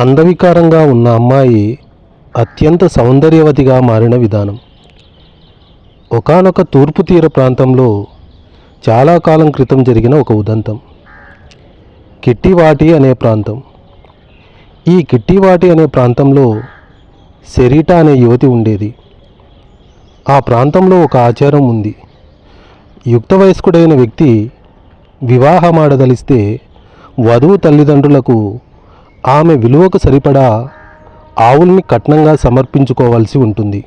అందవికారంగా ఉన్న అమ్మాయి అత్యంత సౌందర్యవతిగా మారిన విధానం. ఒకానొక తూర్పు తీర ప్రాంతంలో చాలా కాలం క్రితం జరిగిన ఒక ఉదంతం. కిట్టివాటి అనే ప్రాంతం. ఈ కిట్టివాటి అనే ప్రాంతంలో సెరీటా అనే యువతి ఉండేది. ఆ ప్రాంతంలో ఒక ఆచారం ఉంది. యుక్త వయస్కుడైన వ్యక్తి వివాహమాడదలిస్తే వధువు తల్లిదండ్రులకు ఆమె విలువకు సరిపడా ఆవుల్ని కట్నంగా సమర్పించుకోవాల్సి ఉంటుంది.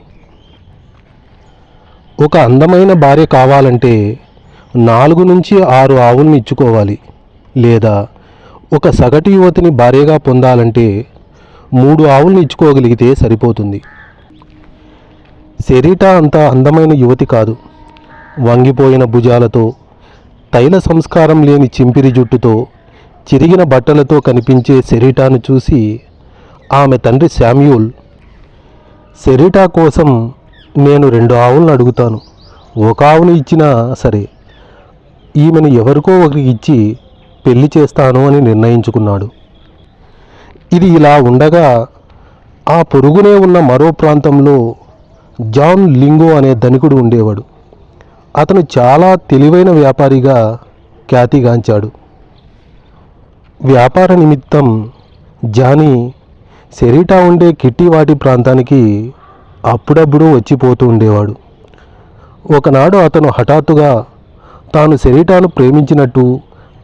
ఒక అందమైన భార్య కావాలంటే 4 నుంచి 6 ఆవుల్ని ఇచ్చుకోవాలి. లేదా ఒక సగటు యువతిని భార్యగా పొందాలంటే 3 ఆవుల్ని ఇచ్చుకోగలిగితే సరిపోతుంది. సెరీటా అంత అందమైన యువతి కాదు. వంగిపోయిన భుజాలతో, తైల సంస్కారం లేని చింపిరి జుట్టుతో, చిరిగిన బట్టలతో కనిపించే సెరీటాను చూసి ఆమె తండ్రి శామ్యూల్, సెరీటా కోసం నేను 2 ఆవులను అడుగుతాను, ఒక ఆవుని ఇచ్చినా సరే ఈమెను ఎవరికో ఒకరికి ఇచ్చి పెళ్లి చేస్తాను అని నిర్ణయించుకున్నాడు. ఇది ఇలా ఉండగా ఆ పొరుగునే ఉన్న మరో ప్రాంతంలో జాన్ లింగో అనే ధనికుడు ఉండేవాడు. అతను చాలా తెలివైన వ్యాపారిగా ఖ్యాతిగాంచాడు. వ్యాపార నిమిత్తం జానీ సెరీటా ఉండే కిట్టివాటి ప్రాంతానికి అప్పుడప్పుడు వచ్చిపోతూ ఉండేవాడు. ఒకనాడు అతను హఠాత్తుగా తాను సెరీటాను ప్రేమించినట్టు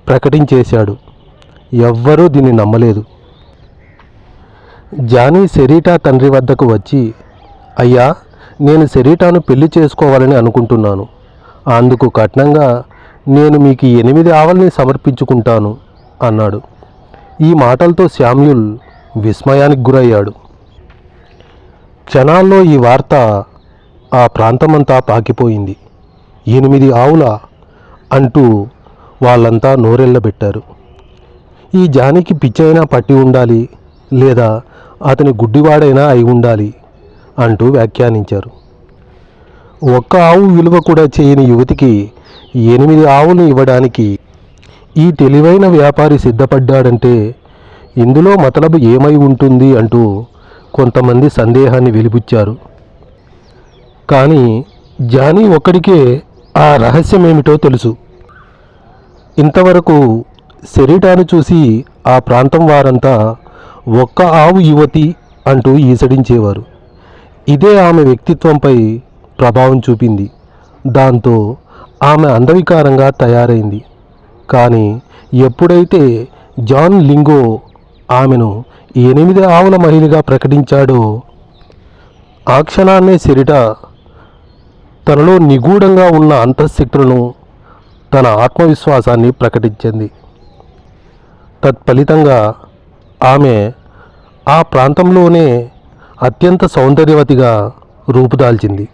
ప్రకటించేశాడు. ఎవ్వరూ దీన్ని నమ్మలేదు. జానీ సెరీటా తండ్రి వద్దకు వచ్చి, అయ్యా, నేను సెరీటాను పెళ్లి చేసుకోవాలని అనుకుంటున్నాను. అందుకు కట్నంగా నేను మీకు 8 ఆవుల్ని సమర్పించుకుంటాను అన్నాడు. ఈ మాటలతో శామ్యూల్ విస్మయానికి గురయ్యాడు. క్షణాల్లో ఈ వార్త ఆ ప్రాంతమంతా పాకిపోయింది. 8 ఆవులా అంటూ వాళ్ళంతా నోరెళ్ళబెట్టారు. ఈ జానికి పిచ్చైనా పట్టి ఉండాలి, లేదా అతని గుడ్డివాడైనా అయి ఉండాలి అంటూ వ్యాఖ్యానించారు. 1 ఆవు విలువ కూడా చేయని యువతికి 8 ఆవులు ఇవ్వడానికి ఈ తెలివైన వ్యాపారి సిద్ధపడ్డాడంటే ఇందులో మతలబు ఏమై ఉంటుంది అంటూ కొంతమంది సందేహాన్ని వెలిబుచ్చారు. కానీ జానీ ఒక్కడికే ఆ రహస్యమేమిటో తెలుసు. ఇంతవరకు సెరీటాను చూసి ఆ ప్రాంతం వారంతా 1 ఆవు యువతి అంటూ ఈసడించేవారు. ఇదే ఆమె వ్యక్తిత్వంపై ప్రభావం చూపింది. దాంతో ఆమె అందవికారంగా తయారైంది. కానీ ఎప్పుడైతే జాన్ లింగో ఆమెను 8 ఆవుల మహిళగా ప్రకటించాడో ఆ క్షణాన్నే సెరీటా తనలో నిగూఢంగా ఉన్న అంతఃశక్తులను, తన ఆత్మవిశ్వాసాన్ని ప్రకటించింది. తత్ఫలితంగా ఆమె ఆ ప్రాంతంలోనే అత్యంత సౌందర్యవతిగా రూపుదాల్చింది.